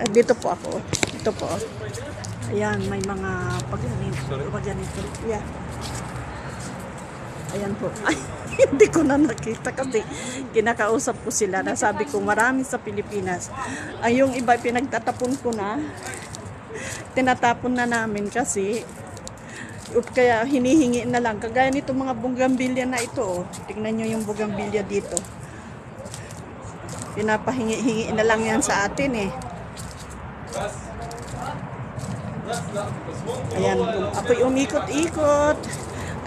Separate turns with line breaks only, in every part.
Dito po ako. Ito po. Ayan, may mga pag-ganito. Yeah. Ayan po. Ay, hindi ko na nakita kasi kinakausap ko sila. Nasabi ko marami sa Pilipinas. Ay, yung iba pinagtatapon ko na. Tinatapon na namin kasi kaya hinihingi na lang. Kagaya nito mga bougainvillea na ito. Oh. Tingnan nyo yung bougainvillea dito. Pinapahingi-hingi na lang yan sa atin eh. Ayan po. Ako'y umikot-ikot.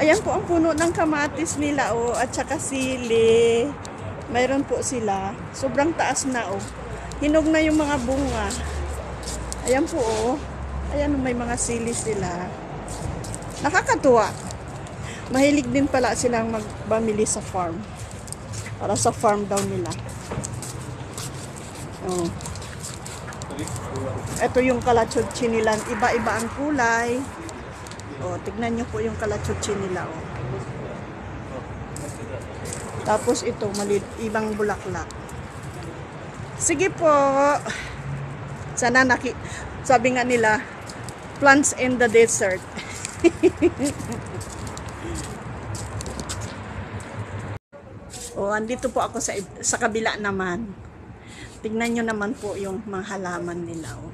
Ayan po ang puno ng kamatis nila oh. At saka sili. Mayroon po sila. Sobrang taas na oh. Hinog na yung mga bunga. Ayan po oh. Ayan may mga sili sila. Nakakatuwa. Mahilig din pala silang magbamili sa farm. Para sa farm daw nila. Oh. Ito yung kalachuchi nila. Iba-iba ang kulay. Oh, tignan nyo po yung kalachuchi nila. Oh. Tapos ito, ibang bulaklak. Sige po. Sana sabi nga nila, plants in the desert. Oh, andito po ako sa kabila naman. Tingnan nyo naman po yung mga halaman nila. Oh.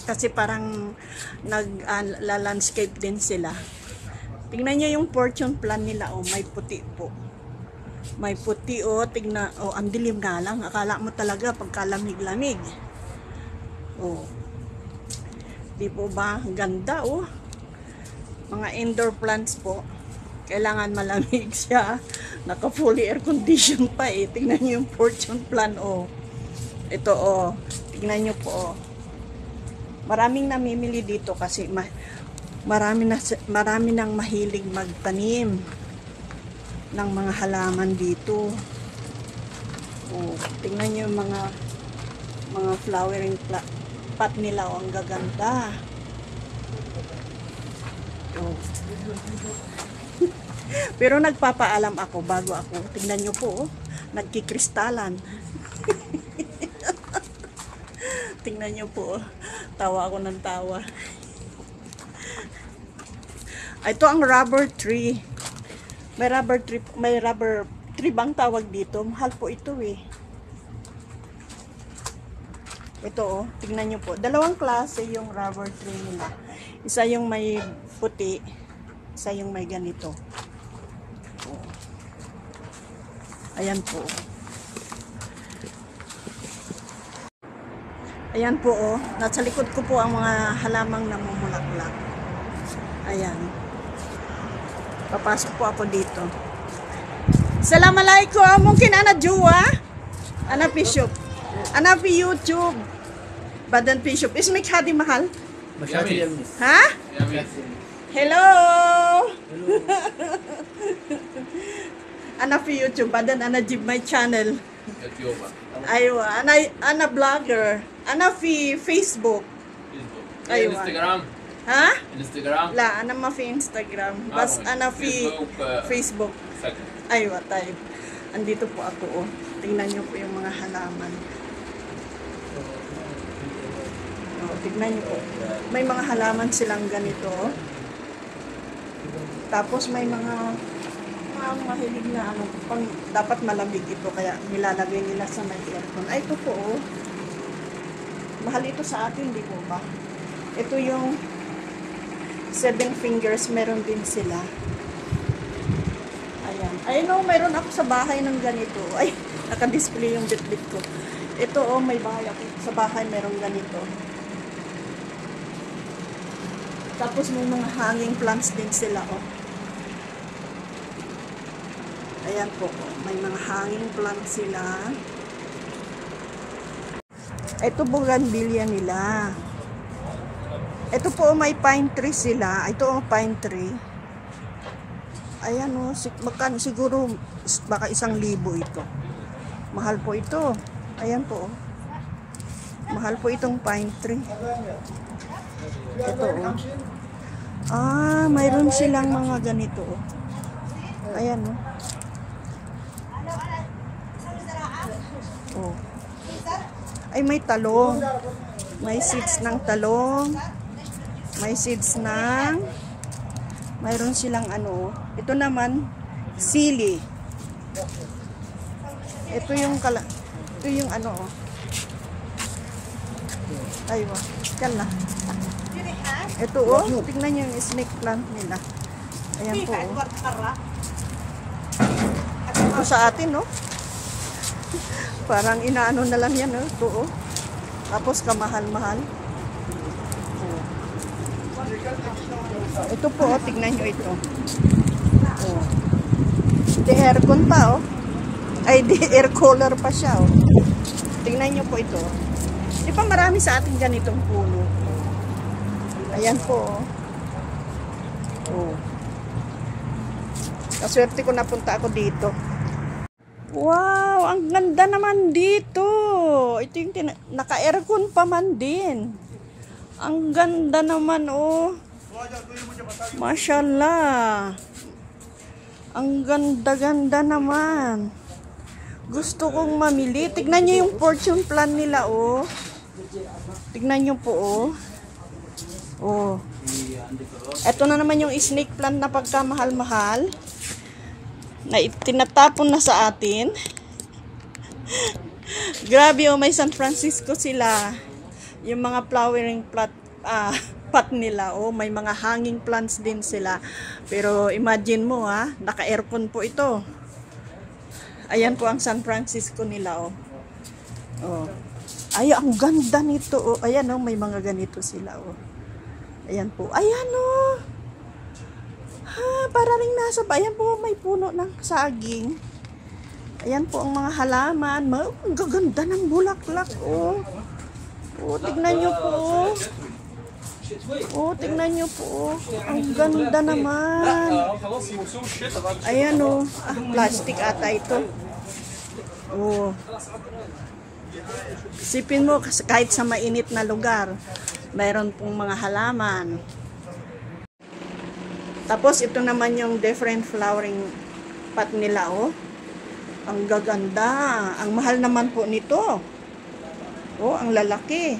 Kasi parang nag-landscape din sila. Tingnan nyo yung fortune plant nila. Oh, may puti po. May puti oh. Tingnan, oh, ang dilim nga lang. Akala mo talaga pagkalamig-lamig. Oh. Di po ba? Ganda oh. Mga indoor plants po. Kailangan malamig siya. Naka fully air condition pa eh. Tingnan nyo yung fortune plant oh. Ito oh, tignan nyo po oh. Maraming namimili dito kasi marami nang mahilig magtanim ng mga halaman dito. Oh, tingnan nyo yung mga flowering pot nila oh, ang gaganda. Oh. Pero nagpapaalam ako bago ako. Tingnan nyo po oh, nagkikristalan. Tingnan nyo po, tawa ako ng tawa. Ito ang rubber tree. May rubber tree bang tawag dito? Mahal po ito eh. Ito oh, tingnan nyo po. Dalawang klase yung rubber tree nila. Isa yung may puti, isa yung may ganito. Ayan po. Ayan po oh, nasa likod ko po ang mga halamang namumulaklak. Ayan. Papasok po ako dito. Assalamualaikum. Mungkin ana jua. Ana bishop. Ana fi YouTube. Badan bishop. Ismik hadi mahal. Ha? Hello. Ana fi YouTube. Badan ana jib my channel. Aywa, ana vlogger. Ana fi Facebook. Aywa.
Instagram.
Ha?
Instagram.
La, ana ma fi Instagram. Bas ana fi Facebook. Aywa, tayo. Andito po ako oh. Tingnan niyo po yung mga halaman. Oh, tingnan niyo po. May mga halaman silang ganito. Tapos may mga mahilig na ano, dapat malamig ito kaya nilalagay nila sa may aircon. Ay, ito po oh. Mahal ito sa atin, di po ba? Ito yung 7 fingers, meron din sila. Ayan. Ay no, meron ako sa bahay ng ganito. Ay, naka-display yung bit-bit ko. Ito oh, may bahay ako. Sa bahay meron ganito. Tapos may mga hanging plants din sila oh. Ayan po, may mga hanging plants sila. Ito bougainvillea nila. Ito po may pine tree sila. Ito ang pine tree. Ayan o, siguro baka 1,000 ito. Mahal po ito. Ayan po. Mahal po itong pine tree. Ito o. Ah, mayroon silang mga ganito o. Ayan o. Oh. Ay, may talong. May seeds ng talong. May seeds ng... Mayroon silang ano. Ito naman, sili. Ito yung ano. Aywa. Yan na. Ito tingnan nyo yung snake plant nila. Ayan po. Ito sa atin, no? Parang inaano na lang yan, no? Ito, Tapos kamahal-mahal. Ito po, tingnan nyo ito. Di aircon pa, Ay, di air cooler pa siya, Tingnan nyo po ito. Di ba marami sa atin ganitong puno? Ayan po, Kaswerte ko napunta ako dito. Wow, ang ganda naman dito. Ito yung naka-aircon pa man din. Ang ganda naman, Mashallah. Ang ganda-ganda naman. Gusto kong mamili. Tignan nyo yung fortune plan nila, Tignan nyo po, Ito na naman yung snake plant na pagkamahal-mahal. Na tinatapon na sa atin. Grabe, may San Francisco sila. Yung mga flowering pot nila, may mga hanging plants din sila. Pero imagine mo, naka-aircon po ito. Ayan po ang San Francisco nila, Ay, ang ganda nito, Ayan, may mga ganito sila, Ayan po. Ayan, para rin nasa bayan po, may puno ng saging. Ayan po ang mga halaman. Ang gaganda ng bulaklak, tignan nyo po. Tignan nyo po. Ang ganda naman. Ayan, plastic ata ito. Isipin mo, kahit sa mainit na lugar, mayroon pong mga halaman. Tapos ito naman yung different flowering pot nila, Ang gaganda. Ang mahal naman po nito. Ang lalaki.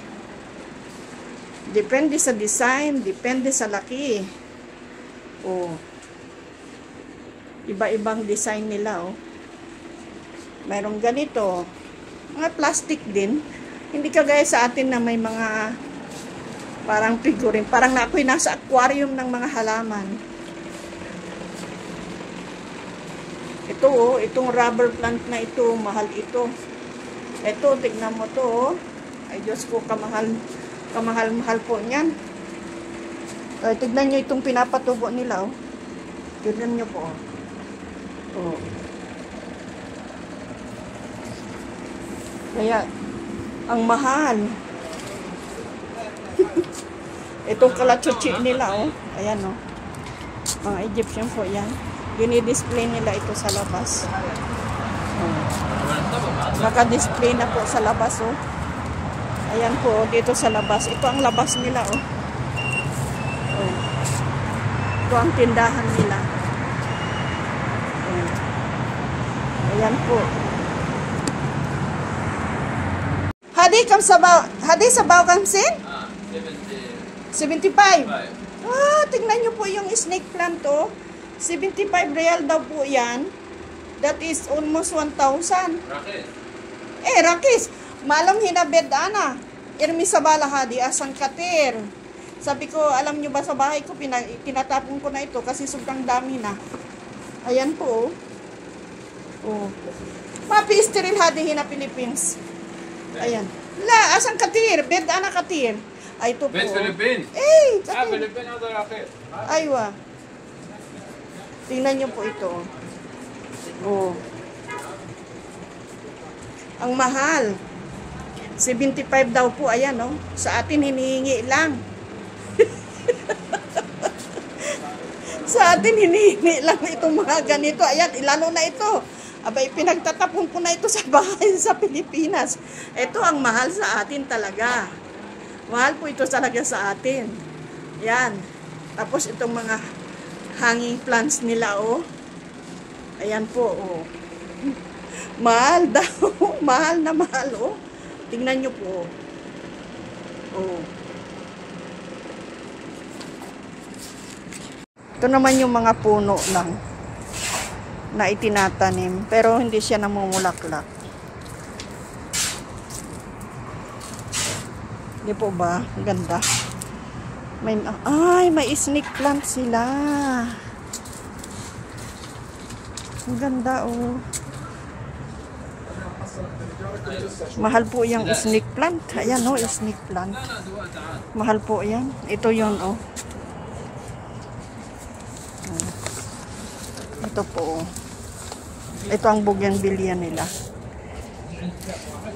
Depende sa design, depende sa laki. Iba-ibang design nila, Mayroong ganito. Mga plastic din. Hindi kagaya sa atin na may mga parang figurine. Parang na ako'y nasa aquarium ng mga halaman. Ito, itong rubber plant na ito, mahal ito. Ito, tignan mo to, Ay, Diyos ko, kamahal-mahal po niyan. Tignan nyo itong pinapatubo nila, Tignan nyo po, Kaya, ang mahal. Itong kalachuchi nila, Ayan, Mga Egyptian po yan. Dinidisplay nila ito sa labas. Naka-display na po sa labas, Ayan po, dito sa labas. Ito ang labas nila, Ito ang tindahan nila. Ayan po. Hadi sabaw kamsin? 75. Tingnan nyo po yung snake plant, 75 real daw po yan. That is almost 1,000.
Rakis.
Rakis. Malam hinabed ana. Irmi sa bala hadi asan katir. Sabi ko, alam nyo ba sa bahay ko, tinatapon ko na ito kasi sobrang dami na. Ayan po. Mapi-steril hadi hina Philippines. Ayan. La, asan katir? Bed ana katir. Ay, ito po.
Bed Philippines.
Katir.
Philippines ada rakis.
Aywa. Tingnan nyo po ito. Ang mahal. 75 daw po. Ayan, Sa atin, hinihingi lang. Sa atin, hinihingi lang itong mga ganito. Ayan, lalo na ito. Abay, pinagtatapon ko na ito sa bahay sa Pilipinas. Ito ang mahal sa atin talaga. Mahal po ito talaga sa atin. Yan. Tapos itong mga hanging plants nila, Ayan po, Mahal daw. Mahal na mahal, Tingnan nyo po. Oh. Ito naman yung mga puno lang na itinatanim, pero hindi siya namumulaklak. Di po ba? Ang ganda. May snake plant sila. Ang ganda, oh. Mahal po yung snake plant. Ayan, oh, snake plant. Mahal po yan. Ito yun, oh. Ito po, oh. Ito ang bougainvillea nila.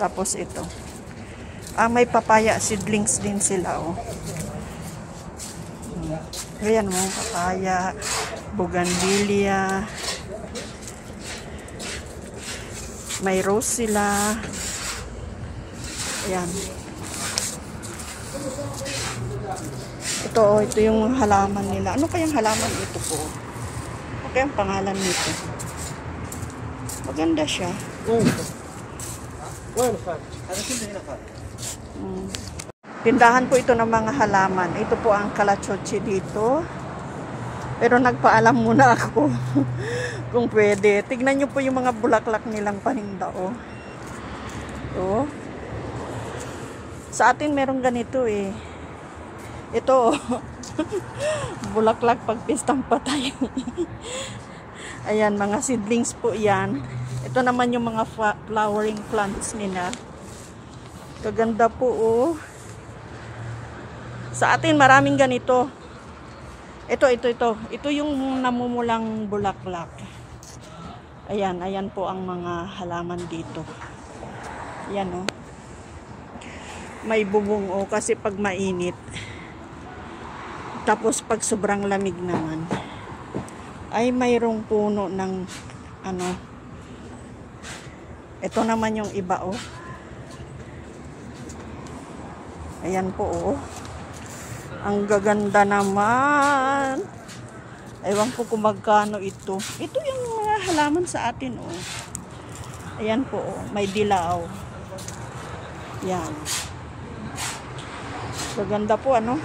Tapos ito. May papaya seedlings din sila, oh. Ayan mo, papaya, bougainvillea. May rose sila. Ayan. Ito, oh, ito yung halaman nila. Ano kayang halaman ito po? Ano kayang pangalan nito? Maganda siya. Tindahan po ito ng mga halaman. Ito po ang kalachochi dito. Pero nagpaalam muna ako kung pwede. Tignan nyo po yung mga bulaklak nilang paninda, oh. Oh. Sa atin meron ganito eh. Ito, oh. Bulaklak pag pistang patay. Ayan, mga seedlings po yan. Ito naman yung mga flowering plants nila. Kaganda po, oh. Sa atin maraming ganito. Ito. Ito yung namumulang bulaklak. Ayan po ang mga halaman dito. Ayan, oh. May bubong, oh, kasi pag mainit. Tapos pag sobrang lamig naman, ay mayroong puno ng ano. Ito naman yung iba, oh. Ayan po, oh. Ang gaganda naman. Ewan ko kung magkano ito. Ito yung mga halaman sa atin, oh. Ayan po, oh. May dilaw. Yan. Gaganda po, ano.